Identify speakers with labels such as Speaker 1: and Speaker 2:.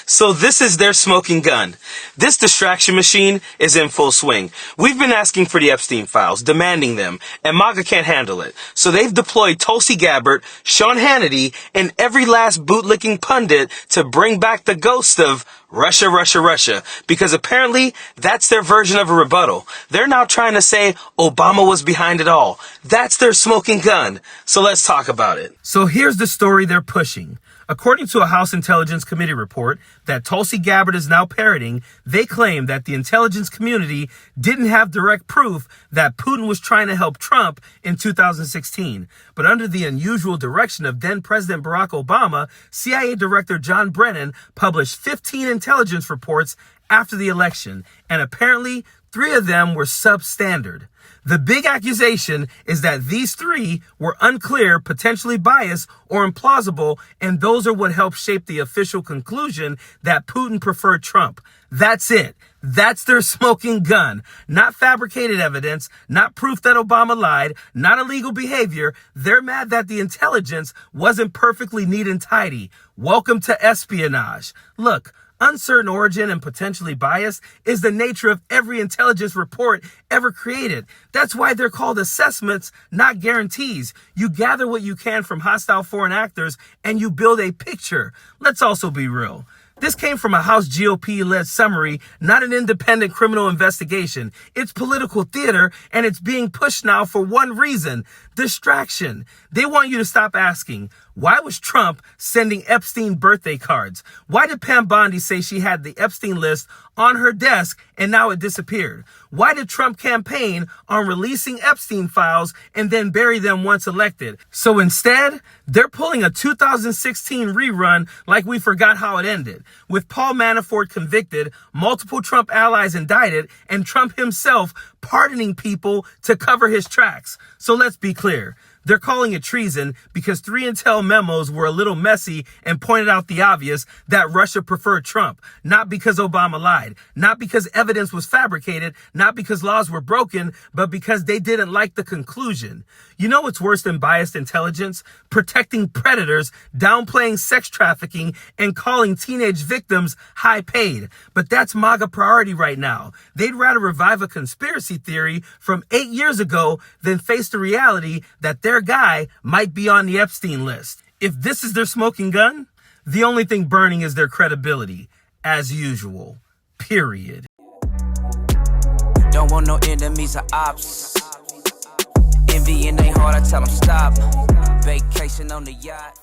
Speaker 1: So this is their smoking gun. This distraction machine is in full swing. We've been asking for the Epstein files, demanding them, and MAGA can't handle it. So they've deployed Tulsi Gabbard, Sean Hannity, and every last bootlicking pundit to bring back the ghost of Russia, Russia, Russia, because apparently that's their version of a rebuttal. They're now trying to say Obama was behind it all. That's their smoking gun. So let's talk about it. So here's the story they're pushing. According to a House Intelligence Committee report that Tulsi Gabbard is now parroting, they claim that the intelligence community didn't have direct proof that Putin was trying to help Trump in 2016. But under the unusual direction of then President Barack Obama, CIA Director John Brennan published 15 intelligence reports after the election, and apparently 3 of them were substandard. The big accusation is that these 3 were unclear, potentially biased, or implausible, and those are what helped shape the official conclusion that Putin preferred Trump. That's it. That's their smoking gun. Not fabricated evidence, not proof that Obama lied, not illegal behavior. They're mad that the intelligence wasn't perfectly neat and tidy. Welcome to espionage. Look, uncertain origin and potentially biased is the nature of every intelligence report ever created. That's why they're called assessments, not guarantees. You gather what you can from hostile foreign actors and you build a picture. Let's also be real. This came from a House GOP-led summary, not an independent criminal investigation. It's political theater, and it's being pushed now for one reason: distraction. They want you to stop asking, why was Trump sending Epstein birthday cards? Why did Pam Bondi say she had the Epstein list on her desk and now it disappeared? Why did Trump campaign on releasing Epstein files and then bury them once elected? So instead, they're pulling a 2016 rerun like we forgot how it ended, with Paul Manafort convicted, multiple Trump allies indicted, and Trump himself pardoning people to cover his tracks. So let's be clear. They're calling it treason because 3 intel memos were a little messy and pointed out the obvious, that Russia preferred Trump, not because Obama lied, not because evidence was fabricated, not because laws were broken, but because they didn't like the conclusion. You know what's worse than biased intelligence? Protecting predators, downplaying sex trafficking, and calling teenage victims high paid. But that's MAGA priority right now. They'd rather revive a conspiracy theory from 8 years ago than face the reality that their guy might be on the Epstein list. If this is their smoking gun, the only thing burning is their credibility, as usual. Period.
Speaker 2: Don't want no enemies or ops. Envy in they heart, I tell them stop. Vacation on the yacht.